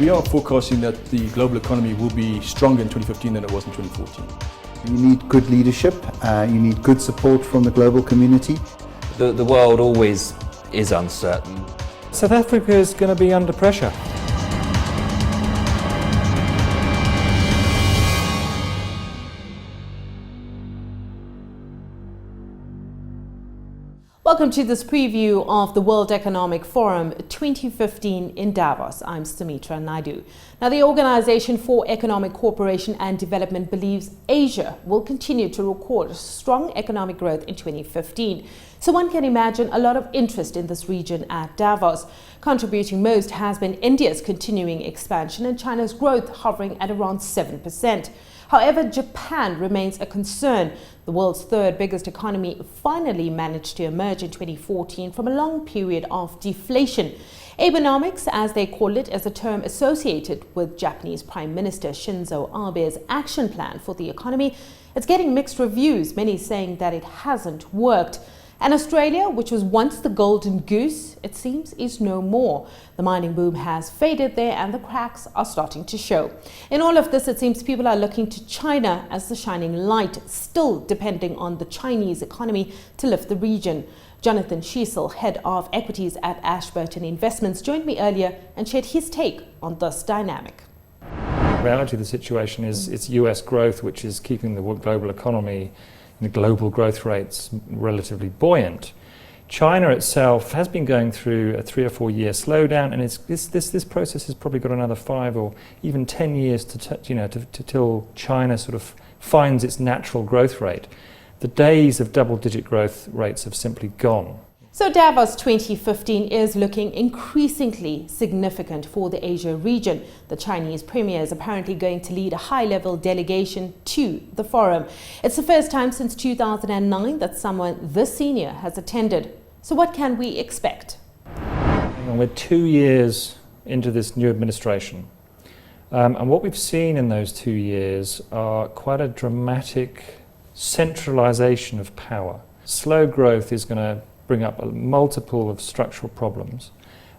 We are forecasting that the global economy will be stronger in 2015 than it was in 2014. You need good leadership, you need good support from the global community. The world always is uncertain. South Africa is going to be under pressure. Welcome to this preview of the World Economic Forum 2015 in Davos. I'm Sumitra Naidu. Now, the Organization for Economic Cooperation and Development believes Asia will continue to record strong economic growth in 2015. So one can imagine a lot of interest in this region at Davos. Contributing most has been India's continuing expansion and China's growth hovering at around 7%. However, Japan remains a concern. The world's third biggest economy finally managed to emerge in 2014 from a long period of deflation. Abenomics, as they call it, is a term associated with Japanese Prime Minister Shinzo Abe's action plan for the economy. It's getting mixed reviews, many saying that it hasn't worked. And Australia, which was once the golden goose, it seems is no more. The mining boom has faded there and the cracks are starting to show. In all of this, it seems people are looking to China as the shining light, still depending on the Chinese economy to lift the region. Jonathan Schiesel, head of equities at Ashburton Investments, joined me earlier and shared his take on this dynamic. The reality of the situation is it's US growth which is keeping the global economy, the global growth rates relatively buoyant. China itself has been going through a 3 or 4 year slowdown, and this process has probably got another 5 or even 10 years till China sort of finds its natural growth rate. The days of double-digit growth rates have simply gone. So Davos 2015 is looking increasingly significant for the Asia region. The Chinese premier is apparently going to lead a high-level delegation to the forum. It's the first time since 2009 that someone this senior has attended. So what can we expect? We're 2 years into this new administration. And what we've seen in those 2 years are quite a dramatic centralization of power. Slow growth is going to bring up a multiple of structural problems,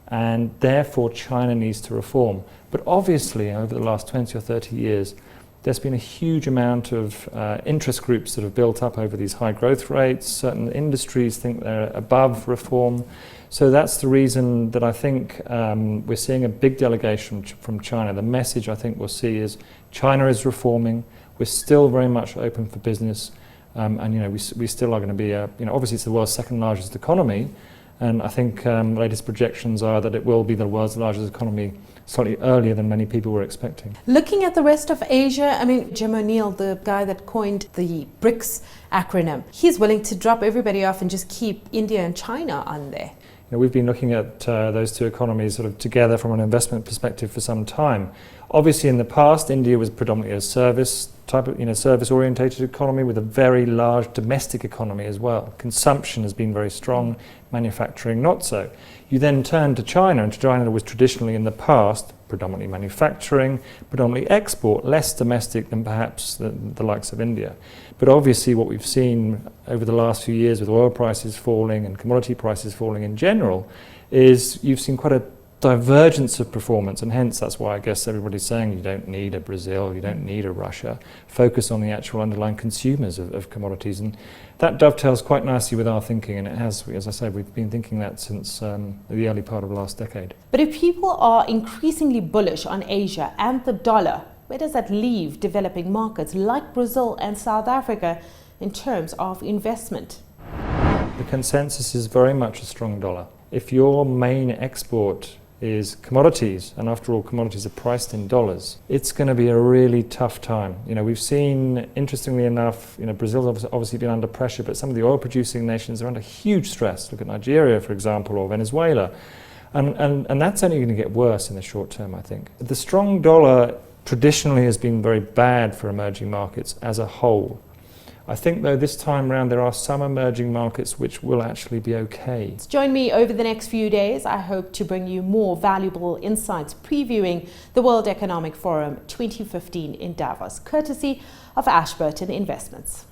and therefore China needs to reform. But obviously over the last 20 or 30 years there's been a huge amount of interest groups that have built up over these high growth rates. Certain industries think they're above reform. So that's the reason that I think we're seeing a big delegation from China. The message I think we'll see is China is reforming. We're still very much open for business. And we still are going to be obviously it's the world's second largest economy, and I think latest projections are that it will be the world's largest economy slightly earlier than many people were expecting. Looking at the rest of Asia, I mean, Jim O'Neill, the guy that coined the BRICS acronym, he's willing to drop everybody off and just keep India and China on there. We've been looking at those two economies sort of together from an investment perspective for some time. Obviously, in the past, India was predominantly a service type of, service-orientated economy with a very large domestic economy as well. Consumption has been very strong, manufacturing not so. You then turn to China, and China was traditionally in the past predominantly manufacturing, predominantly export, less domestic than perhaps the likes of India. But obviously what we've seen over the last few years with oil prices falling and commodity prices falling in general is you've seen quite a divergence of performance, and hence that's why I guess everybody's saying you don't need a Brazil, you don't need a Russia. Focus on the actual underlying consumers of commodities, and that dovetails quite nicely with our thinking, and it has, as I say, we've been thinking that since the early part of last decade. But if people are increasingly bullish on Asia and the dollar, where does that leave developing markets like Brazil and South Africa in terms of investment? The consensus is very much a strong dollar. If your main export is commodities, and after all commodities are priced in dollars, it's going to be a really tough time. We've seen, interestingly enough, Brazil's obviously been under pressure, but some of the oil producing nations are under huge stress. Look at Nigeria, for example, or Venezuela. And that's only going to get worse in the short term, I think. The strong dollar traditionally has been very bad for emerging markets as a whole. I think, though, this time round there are some emerging markets which will actually be okay. Join me over the next few days. I hope to bring you more valuable insights previewing the World Economic Forum 2015 in Davos, courtesy of Ashburton Investments.